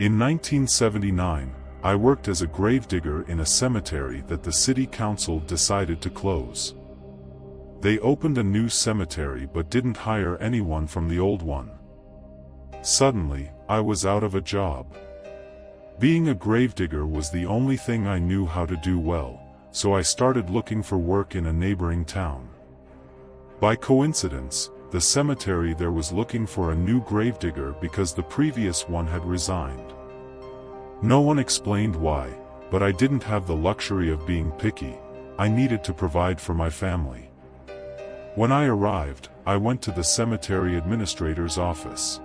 In 1979, I worked as a gravedigger in a cemetery that the city council decided to close. They opened a new cemetery but didn't hire anyone from the old one. Suddenly, I was out of a job. Being a gravedigger was the only thing I knew how to do well, so I started looking for work in a neighboring town. By coincidence, the cemetery there was looking for a new gravedigger because the previous one had resigned. No one explained why, but I didn't have the luxury of being picky. I needed to provide for my family. When I arrived, I went to the cemetery administrator's office.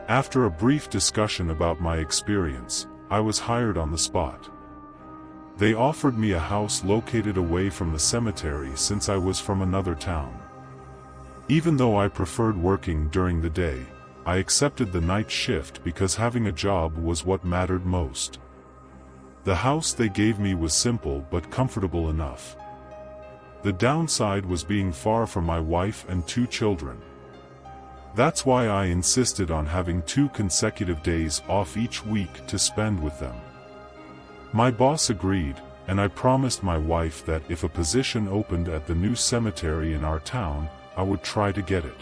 After a brief discussion about my experience, I was hired on the spot. They offered me a house located away from the cemetery since I was from another town. Even though I preferred working during the day, I accepted the night shift because having a job was what mattered most. The house they gave me was simple but comfortable enough. The downside was being far from my wife and 2 children. That's why I insisted on having 2 consecutive days off each week to spend with them. My boss agreed, and I promised my wife that if a position opened at the new cemetery in our town, I would try to get it.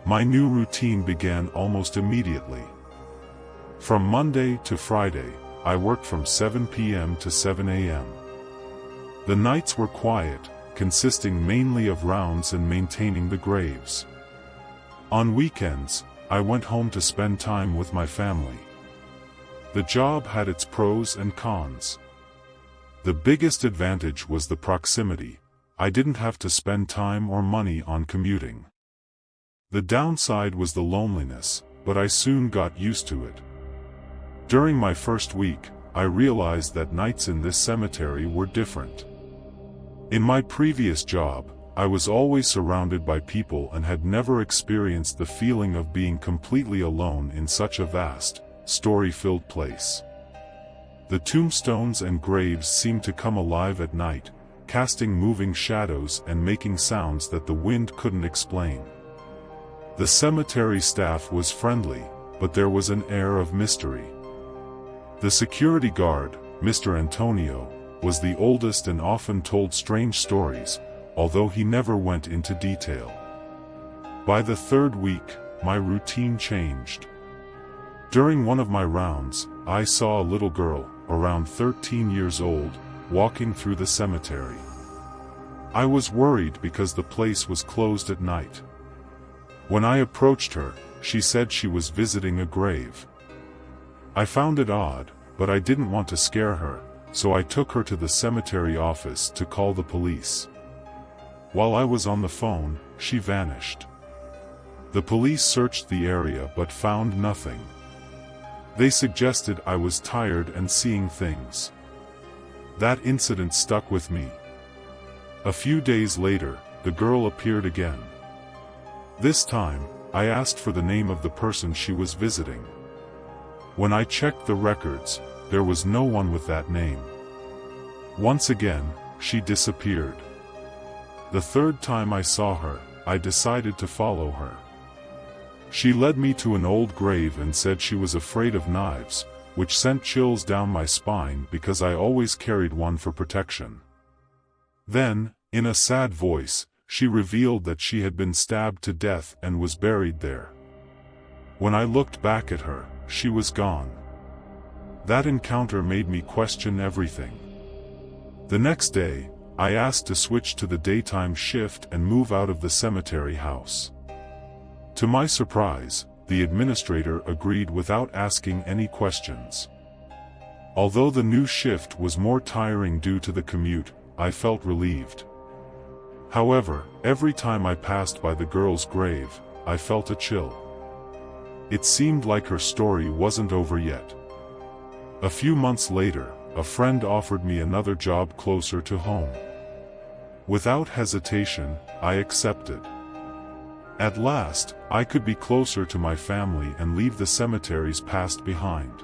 My new routine began almost immediately. From Monday to Friday, I worked from 7 p.m. to 7 a.m. The nights were quiet, consisting mainly of rounds and maintaining the graves. On weekends, I went home to spend time with my family. The job had its pros and cons. The biggest advantage was the proximity. I didn't have to spend time or money on commuting. The downside was the loneliness, but I soon got used to it. During my first week, I realized that nights in this cemetery were different. In my previous job, I was always surrounded by people and had never experienced the feeling of being completely alone in such a vast, story-filled place. The tombstones and graves seemed to come alive at night, casting moving shadows and making sounds that the wind couldn't explain. The cemetery staff was friendly, but there was an air of mystery. The security guard, Mr. Antonio, was the oldest and often told strange stories, although he never went into detail. By the 3rd week, my routine changed. During one of my rounds, I saw a little girl, around 13 years old, walking through the cemetery. I was worried because the place was closed at night. When I approached her, she said she was visiting a grave. I found it odd, but I didn't want to scare her, so I took her to the cemetery office to call the police. While I was on the phone, she vanished. The police searched the area but found nothing. They suggested I was tired and seeing things. That incident stuck with me. A few days later, the girl appeared again. This time, I asked for the name of the person she was visiting. When I checked the records, there was no one with that name. Once again, she disappeared. The 3rd time I saw her, I decided to follow her. She led me to an old grave and said she was afraid of knives, which sent chills down my spine because I always carried one for protection. Then, in a sad voice, she revealed that she had been stabbed to death and was buried there. When I looked back at her, she was gone. That encounter made me question everything. The next day, I asked to switch to the daytime shift and move out of the cemetery house. To my surprise, the administrator agreed without asking any questions. Although the new shift was more tiring due to the commute, I felt relieved. However, every time I passed by the girl's grave, I felt a chill. It seemed like her story wasn't over yet. A few months later, a friend offered me another job closer to home. Without hesitation, I accepted. At last, I could be closer to my family and leave the cemetery's past behind.